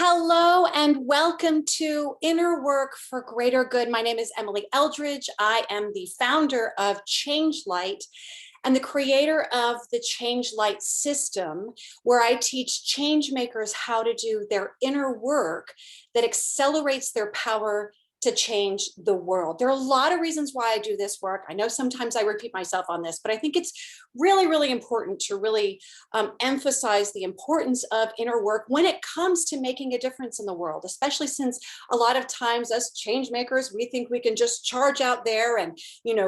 Hello and welcome to Inner Work for Greater Good. My name is Emily Eldridge. I am the founder of ChangeLight and the creator of the ChangeLight system, where I teach change makers how to do their inner work that accelerates their power to change the world. There are a lot of reasons why I do this work. I know sometimes I repeat myself on this, but I think it's really important to really emphasize the importance of inner work when it comes to making a difference in the world, especially since a lot of times us change makers, we think we can just charge out there and,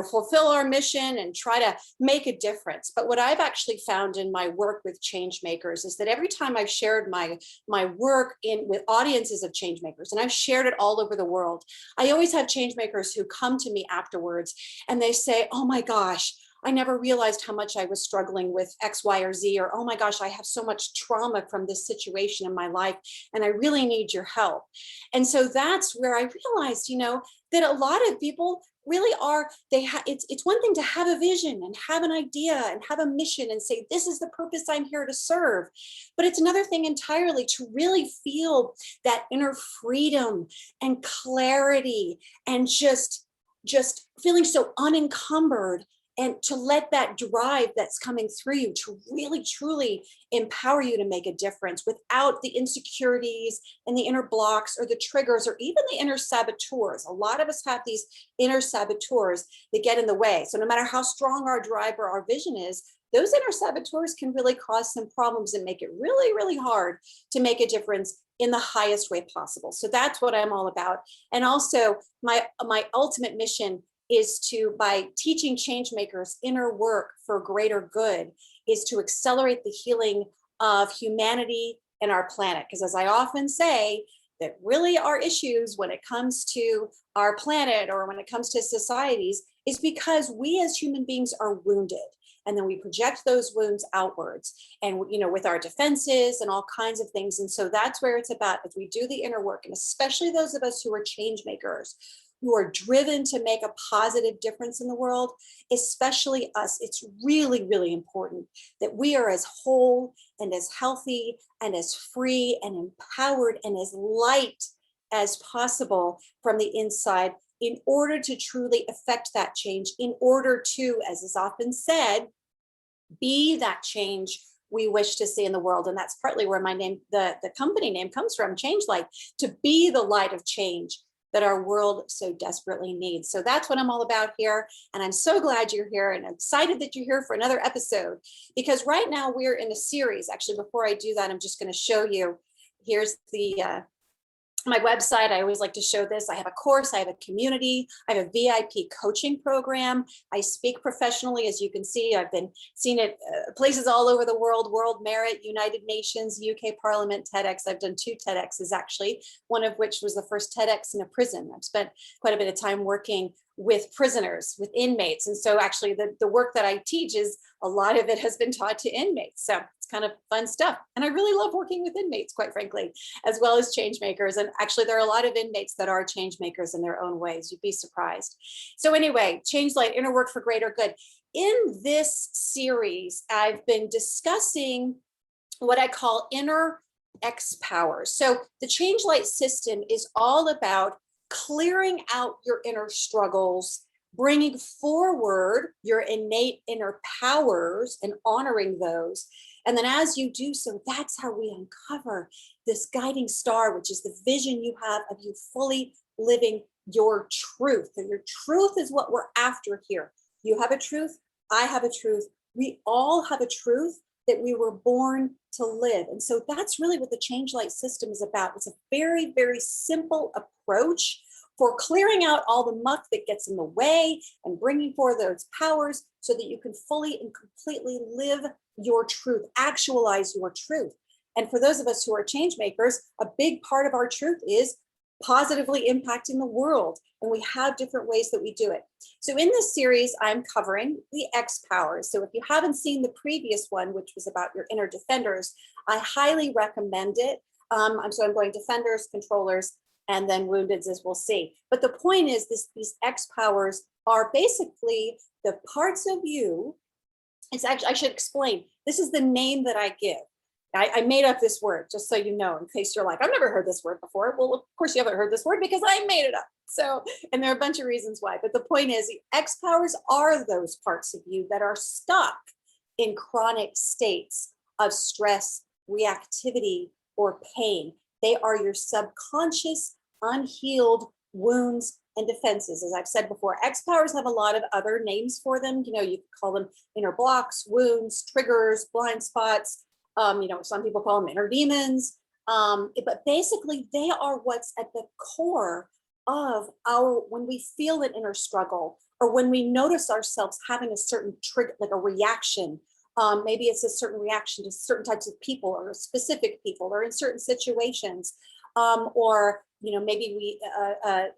fulfill our mission and try to make a difference. But what I've actually found in my work with change makers is that every time I've shared my work with audiences of change makers, and I've shared it all over the world, I always have change makers who come to me afterwards and they say, oh my gosh, I never realized how much I was struggling with X, Y, or Z, or oh my gosh, I have so much trauma from this situation in my life and I really need your help. And so that's where I realized, that a lot of people really are, it's one thing to have a vision and have an idea and have a mission and say, this is the purpose I'm here to serve. But it's another thing entirely to really feel that inner freedom and clarity and just feeling so unencumbered, and to let that drive that's coming through you to really truly empower you to make a difference without the insecurities and the inner blocks or the triggers or even the inner saboteurs. A lot of us have these inner saboteurs that get in the way. So no matter how strong our drive or our vision is, those inner saboteurs can really cause some problems and make it really hard to make a difference in the highest way possible. So that's what I'm all about. And also my ultimate mission is to, by teaching change makers inner work for greater good, is to accelerate the healing of humanity and our planet. Because as I often say, that really our issues when it comes to our planet or when it comes to societies is because we as human beings are wounded. And then we project those wounds outwards and, with our defenses and all kinds of things. And so that's where it's about as we do the inner work, and especially those of us who are change makers, who are driven to make a positive difference in the world, especially us. It's really important that we are as whole and as healthy and as free and empowered and as light as possible from the inside in order to truly affect that change, in order to, as is often said, be that change we wish to see in the world. And that's partly where my name, the company name comes from, ChangeLight, to be the light of change that our world so desperately needs. So that's what I'm all about here. And I'm so glad you're here and excited that you're here for another episode, because right now we're in a series. Actually, before I do that, I'm just going to show you, here's my website. I always like to show this. I have a course, I have a community, I have a VIP coaching program. I speak professionally, as you can see. I've been seen at places all over the world, World Merit, United Nations, UK Parliament, TEDx. I've done 2 TEDx's actually, one of which was the first TEDx in a prison. I've spent quite a bit of time working with prisoners, with inmates. And so actually the work that I teach is, a lot of it has been taught to inmates. So it's kind of fun stuff. And I really love working with inmates, quite frankly, as well as change makers. And actually there are a lot of inmates that are change makers in their own ways. You'd be surprised. So anyway, ChangeLight, inner work for greater good. In this series, I've been discussing what I call inner exPowers. So the ChangeLight system is all about clearing out your inner struggles, bringing forward your innate inner powers and honoring those. And then as you do so, that's how we uncover this guiding star, which is the vision you have of you fully living your truth. And your truth is what we're after here. You have a truth, I have a truth. We all have a truth that we were born to live. And so that's really what the ChangeLight system is about. It's a very simple approach for clearing out all the muck that gets in the way and bringing forth those powers so that you can fully and completely live your truth, actualize your truth. And for those of us who are change makers, a big part of our truth is positively impacting the world. And we have different ways that we do it. So in this series, I'm covering the exPowers. So if you haven't seen the previous one, which was about your inner defenders, I highly recommend it. So I'm going defenders, controllers, and then woundeds, as we'll see. But the point is these exPowers are basically the parts of you. It's actually, I should explain, this is the name that I give. I made up this word, just so you know, in case you're like, I've never heard this word before. Well, of course you haven't heard this word because I made it up. So, and there are a bunch of reasons why, but the point is the exPowers are those parts of you that are stuck in chronic states of stress, reactivity, or pain. They are your subconscious, unhealed wounds and defenses. As I've said before, exPowers have a lot of other names for them. You know, you could call them inner blocks, wounds, triggers, blind spots. You know, some people call them inner demons. But basically, they are what's at the core of our, when we feel an inner struggle, or when we notice ourselves having a certain trigger, like a reaction. Maybe it's a certain reaction to certain types of people or specific people or in certain situations. Or, you know, maybe we,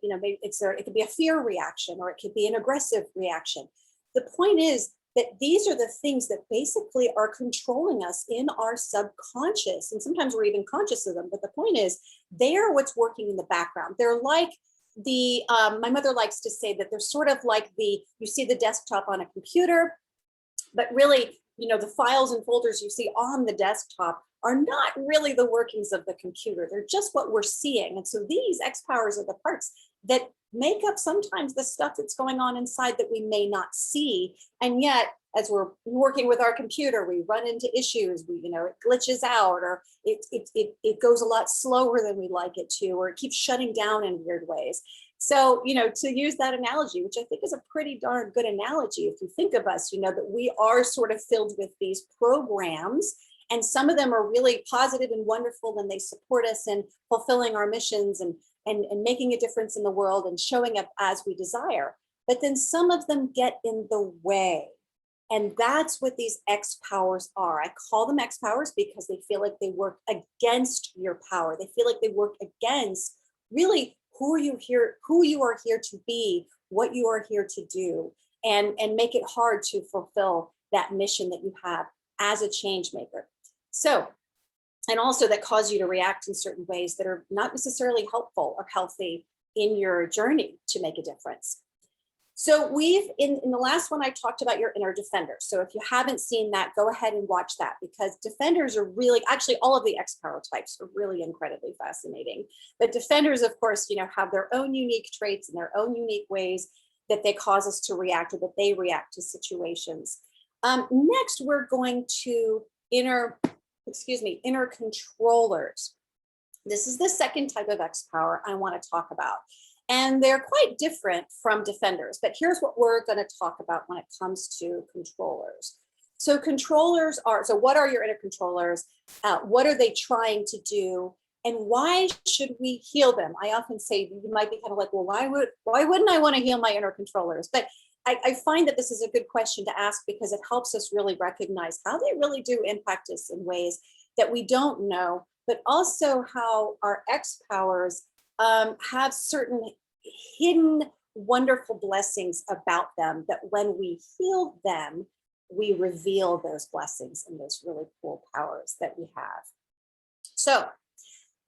you know, maybe it could be a fear reaction, or it could be an aggressive reaction. The point is that these are the things that basically are controlling us in our subconscious. And sometimes we're even conscious of them. But the point is, they are what's working in the background. They're like the, my mother likes to say that they're sort of like you see the desktop on a computer, but really, you know, the files and folders you see on the desktop are not really the workings of the computer. They're just what we're seeing. And so these exPowers are the parts that make up sometimes the stuff that's going on inside that we may not see. And yet, as we're working with our computer, we run into issues, you know, it glitches out, or it goes a lot slower than we like it to, or it keeps shutting down in weird ways. So, you know, to use that analogy, which I think is a pretty darn good analogy, if you think of us, you know, that we are sort of filled with these programs, and some of them are really positive and wonderful, and they support us in fulfilling our missions and making a difference in the world and showing up as we desire. But then some of them get in the way. And that's what these exPowers are. I call them exPowers because they feel like they work against your power. They feel like they work against really who you are here to be, what you are here to do, and make it hard to fulfill that mission that you have as a change maker. So, and also that cause you to react in certain ways that are not necessarily helpful or healthy in your journey to make a difference. So we've, in the last one, I talked about your inner defenders. So if you haven't seen that, go ahead and watch that, because defenders are really, actually all of the exPower types are really incredibly fascinating. But defenders, of course, you know, have their own unique traits and their own unique ways that they cause us to react, or that they react to situations. Next, we're going to inner controllers. This is the second type of exPower I want to talk about. And they're quite different from defenders, but here's what we're going to talk about when it comes to controllers. So controllers are, so what are your inner controllers? What are they trying to do? And why should we heal them? I often say, you might be kind of like, well, why wouldn't I want to heal my inner controllers? But I find that this is a good question to ask, because it helps us really recognize how they really do impact us in ways that we don't know, but also how our exPowers have certain hidden wonderful blessings about them, that when we heal them, we reveal those blessings and those really cool powers that we have. So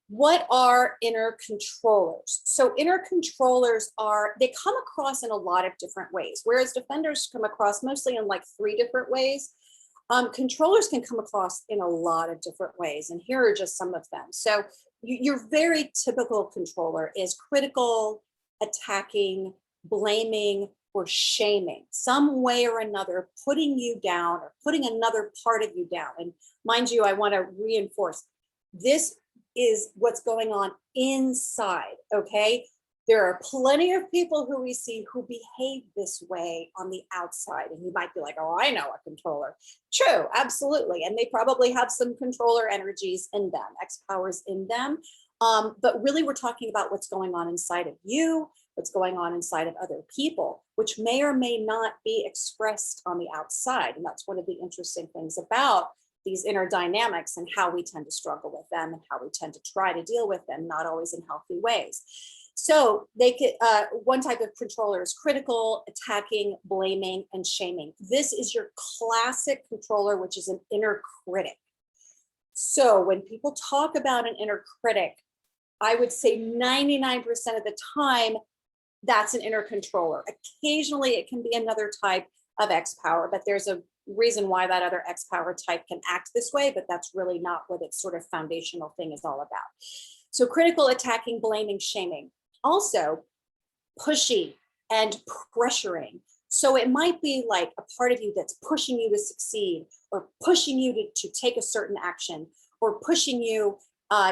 what are inner controllers? So inner controllers they come across in a lot of different ways, whereas defenders come across mostly in like 3 different ways. Controllers can come across in a lot of different ways, and here are just some of them. So your very typical controller is critical, attacking, blaming, or shaming, some way or another, putting you down or putting another part of you down. And mind you, I want to reinforce, this is what's going on inside, okay? There are plenty of people who we see who behave this way on the outside. And you might be like, oh, I know a controller. True, absolutely. And they probably have some controller energies in them, exPowers in them. But really, we're talking about what's going on inside of you, what's going on inside of other people, which may or may not be expressed on the outside. And that's one of the interesting things about these inner dynamics and how we tend to struggle with them and how we tend to try to deal with them, not always in healthy ways. So they could, one type of controller is critical, attacking, blaming, and shaming. This is your classic controller, which is an inner critic. So when people talk about an inner critic, I would say 99% of the time, that's an inner controller. Occasionally, it can be another type of exPower, but there's a reason why that other exPower type can act this way, but that's really not what its sort of foundational thing is all about. So critical, attacking, blaming, shaming. Also pushy and pressuring. So it might be like a part of you that's pushing you to succeed, or pushing you to take a certain action, or pushing you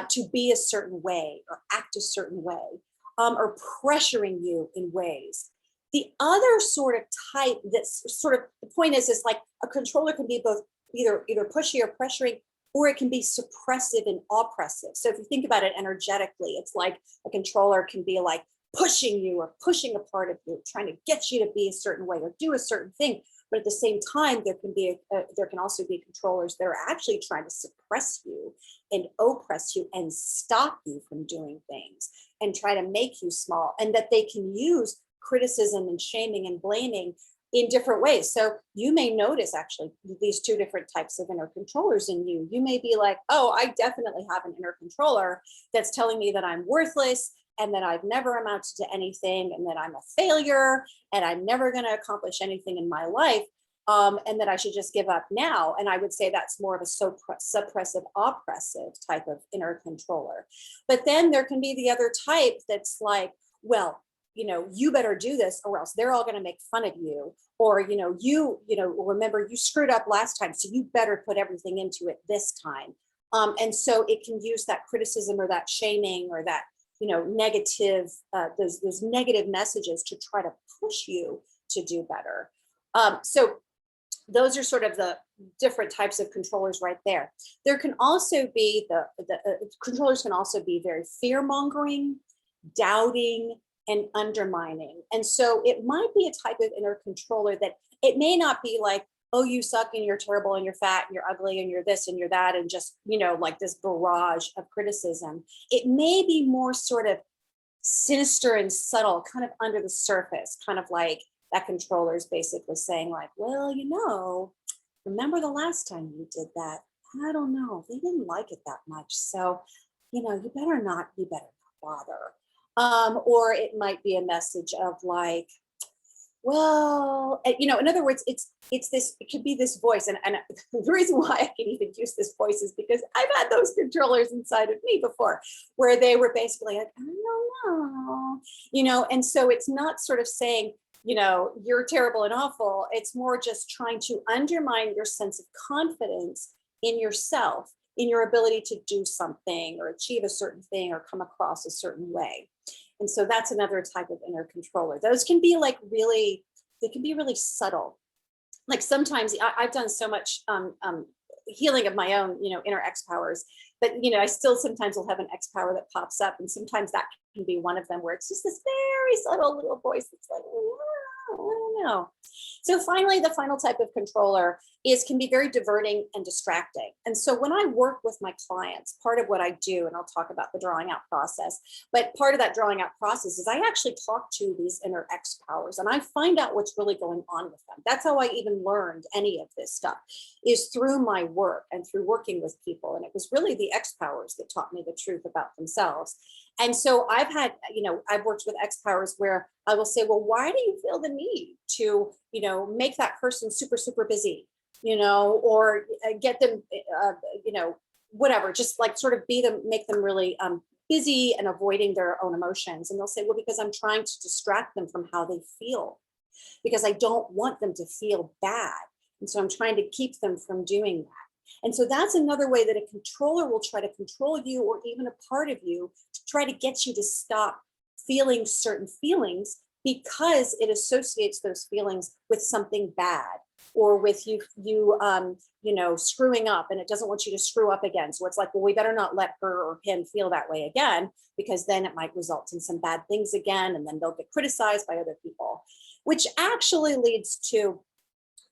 to be a certain way or act a certain way, or pressuring you in ways. The other sort of type that's sort of, the point is like a controller can be both either pushy or pressuring, or it can be suppressive and oppressive. So if you think about it energetically, it's like a controller can be like pushing you or pushing a part of you, trying to get you to be a certain way or do a certain thing. But at the same time, there can also be controllers that are actually trying to suppress you and oppress you and stop you from doing things and try to make you small, and that they can use criticism and shaming and blaming in different ways. So you may notice actually these two different types of inner controllers in you. You may be like, oh, I definitely have an inner controller that's telling me that I'm worthless and that I've never amounted to anything and that I'm a failure and I'm never going to accomplish anything in my life, and that I should just give up now. And I would say that's more of a suppressive, oppressive type of inner controller. But then there can be the other type that's like, well, you better do this or else they're all going to make fun of you. Or, you remember you screwed up last time, so you better put everything into it this time. And so it can use that criticism or that shaming or that, negative, those negative messages to try to push you to do better. So those are sort of the different types of controllers right there. There can also be the controllers can also be very fear mongering, doubting, and undermining. And so it might be a type of inner controller that it may not be like, oh, you suck and you're terrible and you're fat and you're ugly and you're this and you're that, and just, like this barrage of criticism. It may be more sort of sinister and subtle, kind of under the surface, kind of like that controller is basically saying like, well, remember the last time you did that? I don't know. They didn't like it that much. So, you better not bother. Or it might be a message of like, well, in other words, it could be this voice. And the reason why I can even use this voice is because I've had those controllers inside of me before where they were basically like, I don't know, and so it's not sort of saying, you're terrible and awful. It's more just trying to undermine your sense of confidence in yourself, in your ability to do something or achieve a certain thing or come across a certain way. And so that's another type of inner controller. Those can be like they can be really subtle. Like sometimes I've done so much healing of my own, inner exPowers, but, I still sometimes will have an exPower that pops up. And sometimes that can be one of them where it's just this very subtle little voice that's like, I don't know. So finally, the final type of controller can be very diverting and distracting. And so when I work with my clients, part of what I do, and I'll talk about the drawing out process, but part of that drawing out process is I actually talk to these inner exPowers and I find out what's really going on with them. That's how I even learned any of this stuff, is through my work and through working with people. And it was really the exPowers that taught me the truth about themselves. And so I've worked with exPowers where I will say, well, why do you feel the need to, make that person super, super busy, or get them, whatever, just like sort of make them really busy and avoiding their own emotions. And they'll say, well, because I'm trying to distract them from how they feel, because I don't want them to feel bad. And so I'm trying to keep them from doing that. And so that's another way that a controller will try to control you, or even a part of you, to try to get you to stop feeling certain feelings because it associates those feelings with something bad, or with you screwing up, and it doesn't want you to screw up again. So it's like, well, we better not let her or him feel that way again, because then it might result in some bad things again, and then they'll get criticized by other people, which actually leads to,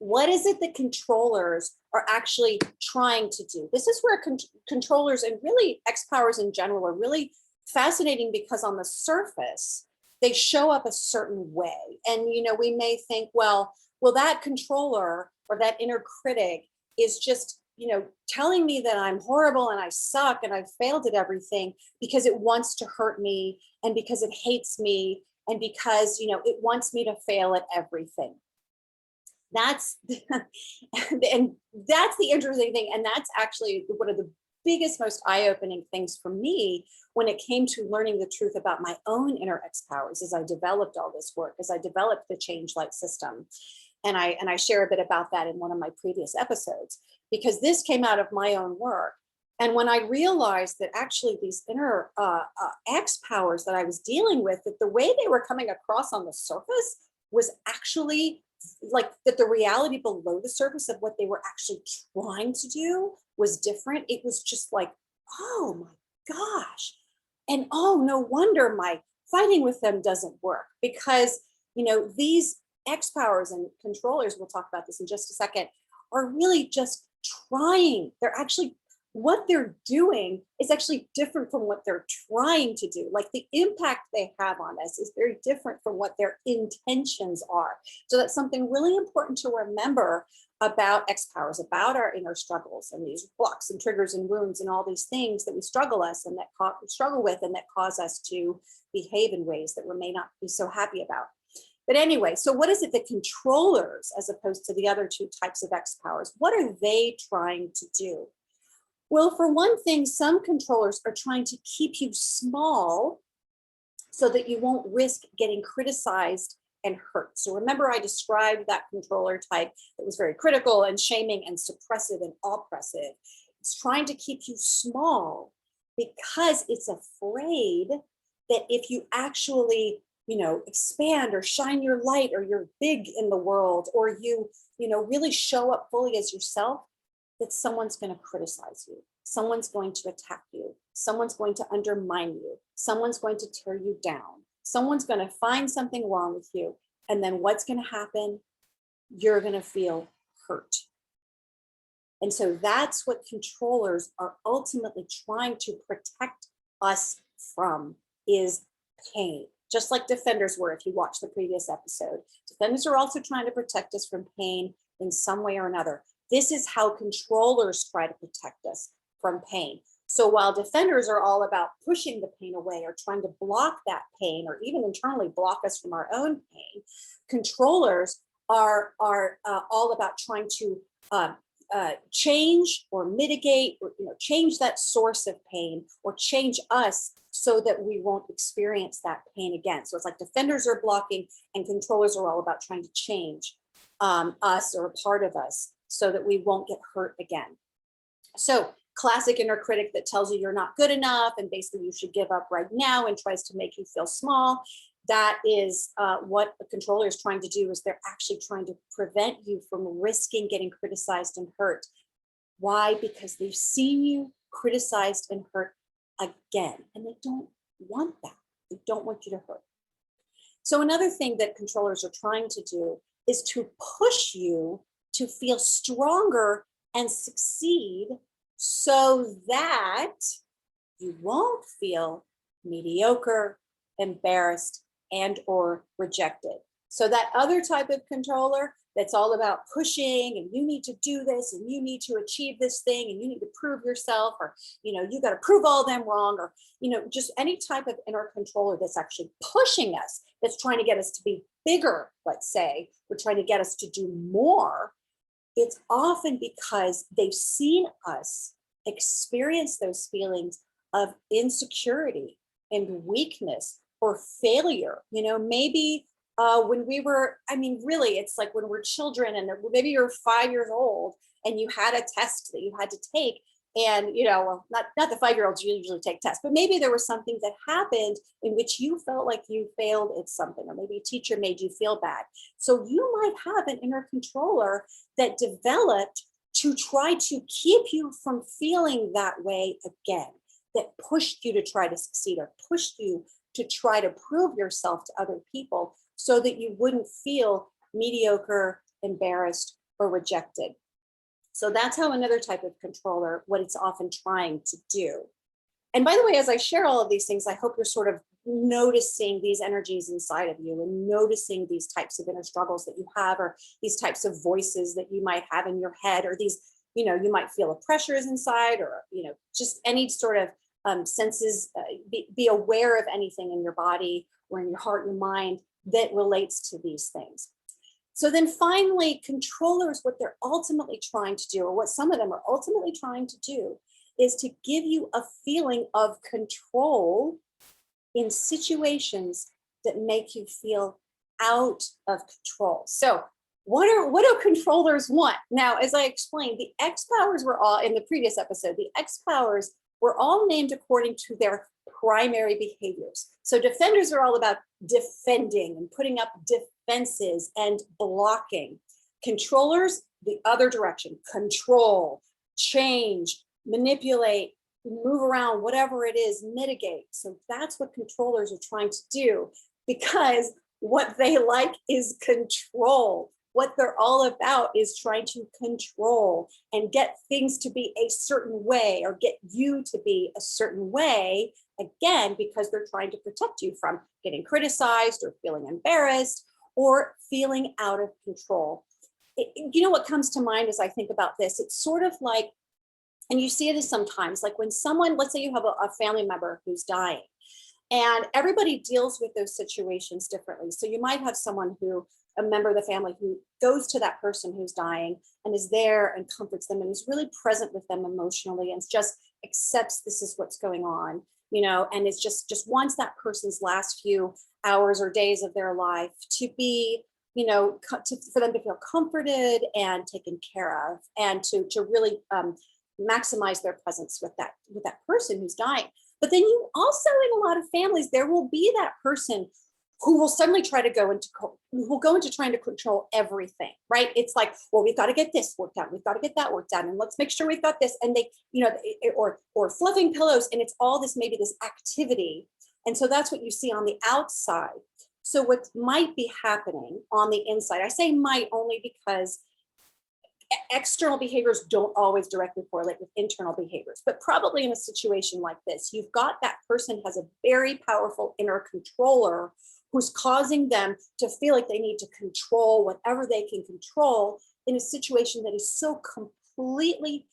what is it that controllers are actually trying to do? This is where controllers and really exPowers in general are really fascinating, because on the surface, they show up a certain way. And, we may think, well, that controller or that inner critic is just, telling me that I'm horrible and I suck and I've failed at everything because it wants to hurt me, and because it hates me, and because, it wants me to fail at everything. That's and that's the interesting thing. And that's actually one of the biggest, most eye-opening things for me when it came to learning the truth about my own inner X powers as I developed all this work, as I developed the ChangeLight system. And I share a bit about that in one of my previous episodes, because this came out of my own work. And when I realized that actually these inner X powers that I was dealing with, that the way they were coming across on the surface was actually like that the reality below the surface of what they were actually trying to do was different. It was just like, oh my gosh. And oh, no wonder my fighting with them doesn't work, because, these X powers and controllers, we'll talk about this in just a second, are really just trying. They're actually, what they're doing is actually different from what they're trying to do. Like the impact they have on us is very different from what their intentions are. So that's something really important to remember about X powers, about our inner struggles and these blocks and triggers and wounds and all these things that we struggle with and that cause us to behave in ways that we may not be so happy about. But anyway, so what is it that controllers, as opposed to the other two types of X powers, what are they trying to do? Well, for one thing, some controllers are trying to keep you small so that you won't risk getting criticized and hurt. So remember, I described that controller type that was very critical and shaming and suppressive and oppressive. It's trying to keep you small because it's afraid that if you actually, expand or shine your light, or you're big in the world, or you really show up fully as yourself, that someone's going to criticize you. Someone's going to attack you. Someone's going to undermine you. Someone's going to tear you down. Someone's going to find something wrong with you. And then what's going to happen? You're going to feel hurt. And so that's what controllers are ultimately trying to protect us from, is pain. Just like defenders were, if you watch the previous episode. Defenders are also trying to protect us from pain in some way or another. This is how controllers try to protect us from pain. So while defenders are all about pushing the pain away or trying to block that pain, or even internally block us from our own pain, controllers are all about trying to change or mitigate, or change that source of pain, or change us so that we won't experience that pain again. So it's like defenders are blocking, and controllers are all about trying to change us, or a part of us, so that we won't get hurt again. So classic inner critic that tells you you're not good enough and basically you should give up right now and tries to make you feel small. That is what a controller is trying to do, is they're actually trying to prevent you from risking getting criticized and hurt. Why? Because they've seen you criticized and hurt again, and they don't want that. They don't want you to hurt. So another thing that controllers are trying to do is to push you to feel stronger and succeed, so that you won't feel mediocre, embarrassed, and or rejected. So that other type of controller that's all about pushing, and you need to do this, and you need to achieve this thing, and you need to prove yourself, or you got to prove all them wrong, or just any type of inner controller that's actually pushing us, that's trying to get us to be bigger, let's say, we're trying to get us to do more. It's often because they've seen us experience those feelings of insecurity and weakness or failure. Maybe when we were, really, it's like when we're children, and maybe you're 5 years old and you had a test that you had to take. And, well, not the 5-year-olds usually take tests, but maybe there was something that happened in which you felt like you failed at something, or maybe a teacher made you feel bad. So you might have an inner controller that developed to try to keep you from feeling that way again, that pushed you to try to succeed, or pushed you to try to prove yourself to other people so that you wouldn't feel mediocre, embarrassed, or rejected. So that's how another type of controller, what it's often trying to do. And by the way, as I share all of these things, I hope you're sort of noticing these energies inside of you, and noticing these types of inner struggles that you have, or these types of voices that you might have in your head, or these, you might feel a pressures inside, or, just any sort of senses, be aware of anything in your body or in your heart and mind that relates to these things. So then finally, controllers, what they're ultimately trying to do, or what some of them are ultimately trying to do, is to give you a feeling of control in situations that make you feel out of control. So what do controllers want? Now, as I explained, the exPowers were all in the previous episode, the exPowers were all named according to their primary behaviors. So defenders are all about defending and putting up defenses and blocking. Controllers, the other direction, control, change, manipulate, move around, whatever it is, mitigate. So that's what controllers are trying to do, because what they like is control. What they're all about is trying to control and get things to be a certain way, or get you to be a certain way, again, because they're trying to protect you from getting criticized or feeling embarrassed or feeling out of control. You know what comes to mind as I think about this? It's sort of like, and you see it as sometimes, like when someone, let's say you have a family member who's dying, and everybody deals with those situations differently. So you might have someone who, a member of the family who goes to that person who's dying and is there and comforts them and is really present with them emotionally and just accepts this is what's going on, you know, and is just wants that person's last few hours or days of their life to be, you know, for them to feel comforted and taken care of, and to really maximize their presence with that person who's dying. But then you also, in a lot of families, there will be that person who will suddenly try to go into trying to control everything, right? It's like, well, we've got to get this worked out, we've got to get that worked out, and let's make sure we've got this. And they, you know, or fluffing pillows, and it's all this, maybe this activity. And so that's what you see on the outside. So what might be happening on the inside, I say might only because external behaviors don't always directly correlate with internal behaviors, but probably in a situation like this, you've got that person has a very powerful inner controller who's causing them to feel like they need to control whatever they can control in a situation that is so completely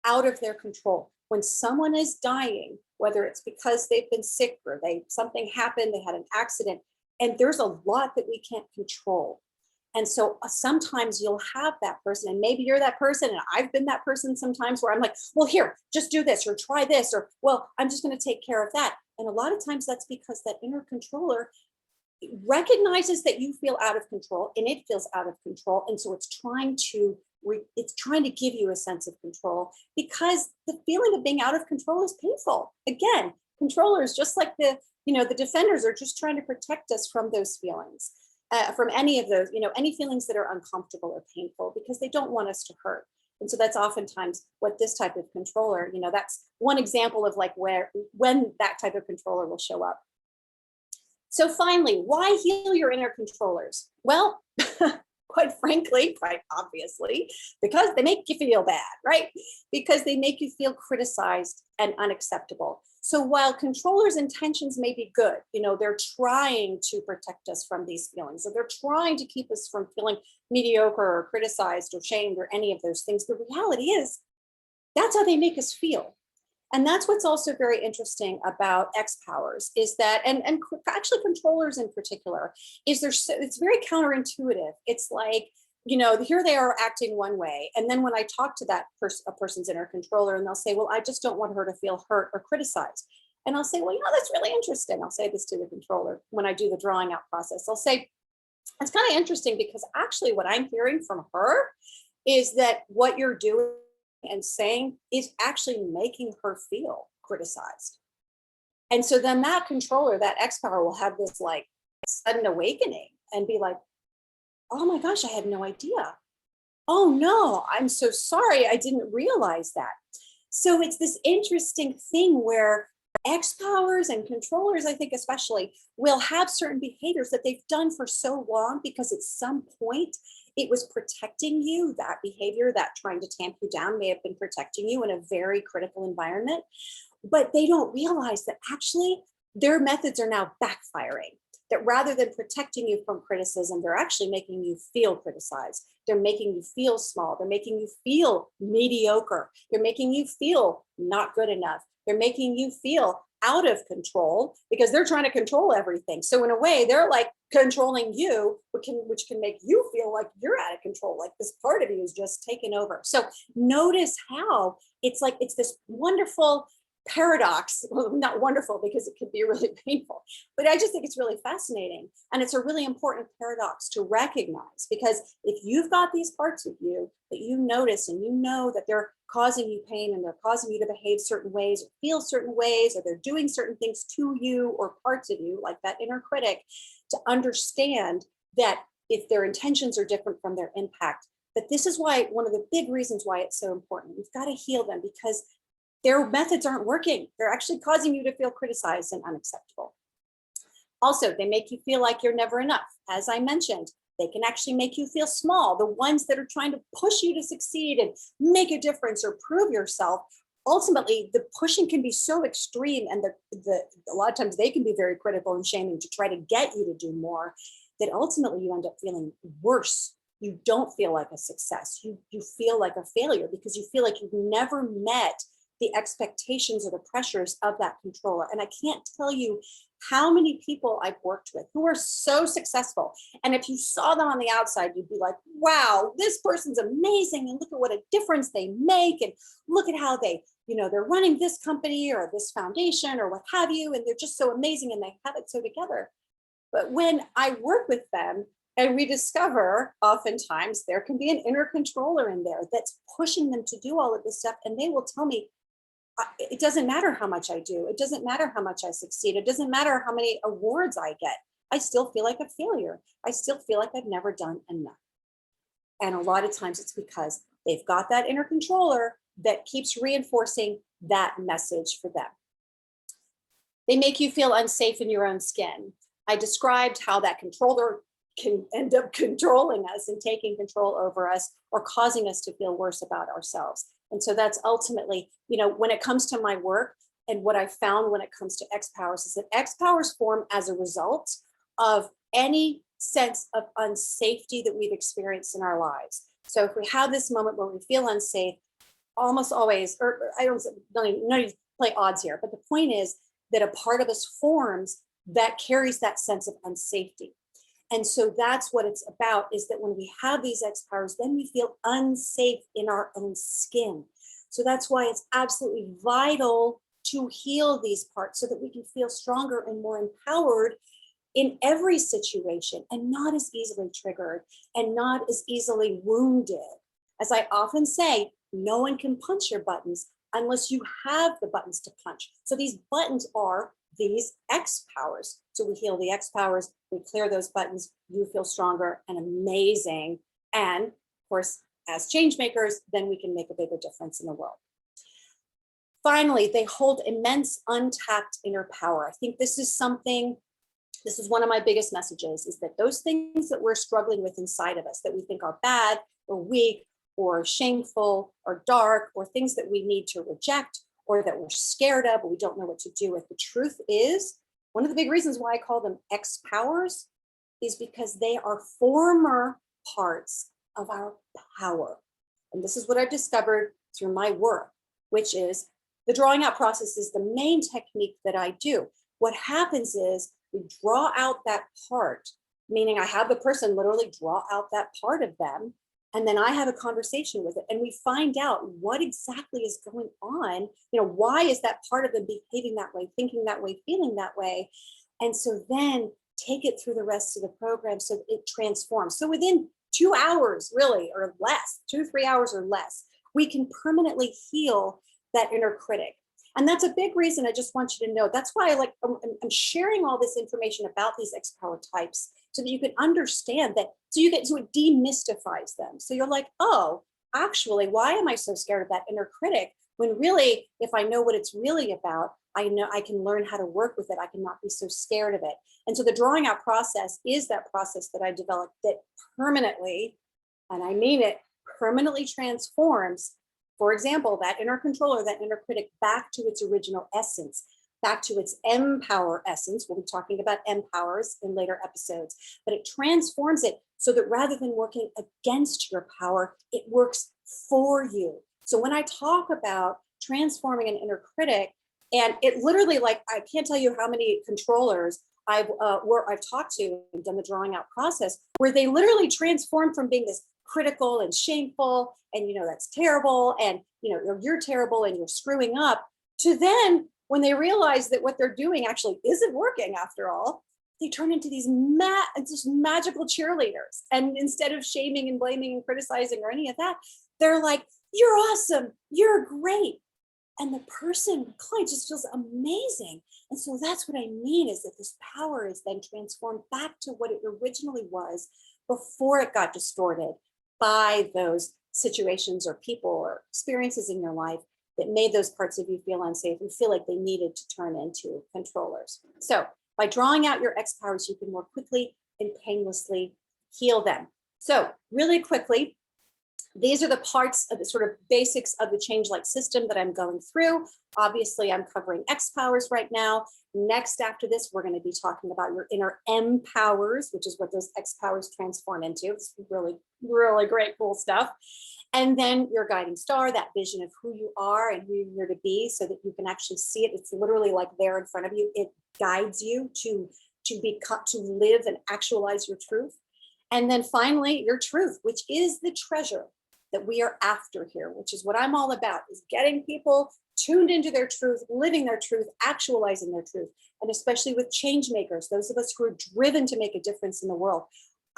out of their control. When someone is dying, whether it's because they've been sick or something happened, they had an accident, and there's a lot that we can't control. And so sometimes you'll have that person, and maybe you're that person, and I've been that person sometimes, where I'm like, well, here, just do this, or try this, or, well, I'm just going to take care of that. And a lot of times that's because that inner controller recognizes that you feel out of control, and it feels out of control. And so it's trying to give you a sense of control, because the feeling of being out of control is painful. Again, controllers, just like the defenders, are just trying to protect us from those feelings. From any of those, any feelings that are uncomfortable or painful, because they don't want us to hurt. And so that's oftentimes what this type of controller, that's one example of like when that type of controller will show up. So finally, why heal your inner controllers? Well, quite frankly, quite obviously, because they make you feel bad, right? Because they make you feel criticized and unacceptable. So while controllers' intentions may be good, they're trying to protect us from these feelings, or they're trying to keep us from feeling mediocre or criticized or shamed or any of those things, the reality is that's how they make us feel. And that's what's also very interesting about exPowers is that, and actually controllers in particular, is it's very counterintuitive. It's like, here they are acting one way. And then when I talk to a person's inner controller, and they'll say, well, I just don't want her to feel hurt or criticized. And I'll say, well, that's really interesting. I'll say this to the controller when I do the drawing out process. I'll say, it's kind of interesting, because actually what I'm hearing from her is that what you're doing and saying is actually making her feel criticized. And so then that controller, that exPower, will have this like sudden awakening and be like, oh my gosh, I had no idea. Oh no, I'm so sorry, I didn't realize that. So it's this interesting thing where exPowers and controllers, I think especially, will have certain behaviors that they've done for so long because at some point it was protecting you. That behavior, that trying to tamp you down, may have been protecting you in a very critical environment, but they don't realize that actually their methods are now backfiring. That rather than protecting you from criticism, they're actually making you feel criticized. They're making you feel small. They're making you feel mediocre. They're making you feel not good enough. They're making you feel out of control because they're trying to control everything. So in a way, they're like controlling you, which can make you feel like you're out of control, like this part of you is just taken over. So notice how it's like it's this wonderful paradox. Well, not wonderful because it can be really painful, but I just think it's really fascinating. And it's a really important paradox to recognize, because if you've got these parts of you that you notice and you know that they're causing you pain and they're causing you to behave certain ways or feel certain ways, or they're doing certain things to you or parts of you, like that inner critic, to understand that if their intentions are different from their impact, that this is why one of the big reasons why it's so important. We've got to heal them because their methods aren't working. They're actually causing you to feel criticized and unacceptable. Also, they make you feel like you're never enough. As I mentioned, they can actually make you feel small. The ones that are trying to push you to succeed and make a difference or prove yourself, ultimately, the pushing can be so extreme, and a lot of times they can be very critical and shaming to try to get you to do more, that ultimately you end up feeling worse. You don't feel like a success. You feel like a failure because you feel like you've never met the expectations or the pressures of that controller. And I can't tell you how many people I've worked with who are so successful. And if you saw them on the outside, you'd be like, wow, this person's amazing. And look at what a difference they make. And look at how they're running this company or this foundation or what have you. And they're just so amazing and they have it so together. But when I work with them and we discover oftentimes there can be an inner controller in there that's pushing them to do all of this stuff. And they will tell me, it doesn't matter how much I do. It doesn't matter how much I succeed. It doesn't matter how many awards I get. I still feel like a failure. I still feel like I've never done enough. And a lot of times it's because they've got that inner controller that keeps reinforcing that message for them. They make you feel unsafe in your own skin. I described how that controller can end up controlling us and taking control over us or causing us to feel worse about ourselves. And so that's ultimately, when it comes to my work and what I found when it comes to exPowers is that exPowers form as a result of any sense of unsafety that we've experienced in our lives. So if we have this moment where we feel unsafe, almost always, or I don't need to play odds here, but the point is that a part of us forms that carries that sense of unsafety. And so that's what it's about, is that when we have these exPowers, then we feel unsafe in our own skin. So that's why it's absolutely vital to heal these parts so that we can feel stronger and more empowered in every situation and not as easily triggered and not as easily wounded. As I often say, no one can punch your buttons unless you have the buttons to punch. So these buttons are these exPowers. So we heal the exPowers, we clear those buttons, you feel stronger and amazing. And of course, as change makers, then we can make a bigger difference in the world. Finally, they hold immense untapped inner power. I think this is one of my biggest messages, is that those things that we're struggling with inside of us that we think are bad or weak or shameful or dark or things that we need to reject or that we're scared of, but we don't know what to do with. The truth is, one of the big reasons why I call them exPowers is because they are former parts of our power. And this is what I've discovered through my work, which is the drawing out process is the main technique that I do. What happens is we draw out that part, meaning I have the person literally draw out that part of them, and then I have a conversation with it and we find out what exactly is going on. Why is that part of them behaving that way, thinking that way, feeling that way? And so then take it through the rest of the program so it transforms. So within 2 hours, really, or less, 2-3 hours or less, we can permanently heal that inner critic. And that's a big reason I just want you to know. That's why I'm sharing all this information about these exPower types so that you can understand that, so it demystifies them. So you're like, oh, actually, why am I so scared of that inner critic? When really, if I know what it's really about, I know I can learn how to work with it. I cannot be so scared of it. And so the drawing out process is that process that I developed that permanently, and I mean it, permanently transforms, for example, that inner controller, that inner critic, back to its original essence, back to its emPower essence. We'll be talking about emPowers in later episodes, but it transforms it so that rather than working against your power, it works for you. So when I talk about transforming an inner critic, And it literally, like, I can't tell you how many controllers I've talked to and done the drawing out process where they literally transform from being this critical and shameful and, that's terrible, and, you're terrible and you're screwing up, to then when they realize that what they're doing actually isn't working after all, they turn into these just magical cheerleaders. And instead of shaming and blaming and criticizing or any of that, they're like, you're awesome, you're great. And the client just feels amazing. And so that's what I mean, is that this power is then transformed back to what it originally was before it got distorted by those situations or people or experiences in your life that made those parts of you feel unsafe and feel like they needed to turn into controllers. So by drawing out your exPowers, you can more quickly and painlessly heal them. So really quickly, these are the parts of the sort of basics of the ChangeLight system that I'm going through. Obviously, I'm covering exPowers right now. Next, after this, we're going to be talking about your inner EmPowers, which is what those exPowers transform into. It's really, really great, cool stuff. And then your guiding star, that vision of who you are and who you're to be, so that you can actually see it. It's literally like there in front of you. It guides you to live and actualize your truth. And then finally, your truth, which is the treasure that we are after here, which is what I'm all about, is getting people tuned into their truth, living their truth, actualizing their truth. And especially with change makers, those of us who are driven to make a difference in the world.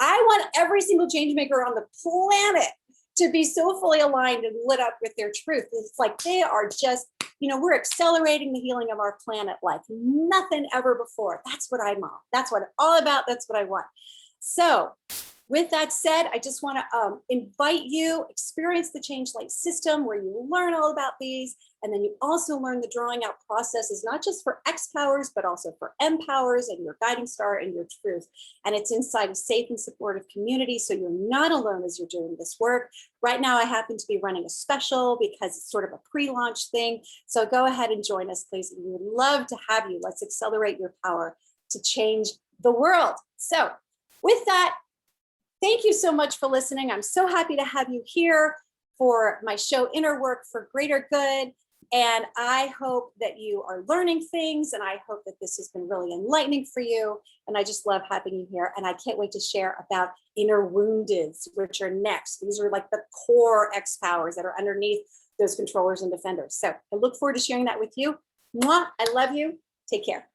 I want every single change maker on the planet to be so fully aligned and lit up with their truth. It's like they are just, we're accelerating the healing of our planet like nothing ever before. That's what I'm on. That's what I'm all about. That's what I want. So with that said, I just want to invite you, experience the ChangeLight system where you learn all about these. And then you also learn the drawing out processes, not just for exPowers, but also for EmPowers and your guiding star and your truth. And it's inside a safe and supportive community, so you're not alone as you're doing this work. Right now, I happen to be running a special because it's sort of a pre-launch thing. So go ahead and join us, please. We would love to have you. Let's accelerate your power to change the world. So with that, thank you so much for listening. I'm so happy to have you here for my show, Inner Work for Greater Good. And I hope that you are learning things, and I hope that this has been really enlightening for you. And I just love having you here. And I can't wait to share about inner woundeds, which are next. These are like the core exPowers that are underneath those controllers and defenders. So I look forward to sharing that with you. Mwah, I love you. Take care.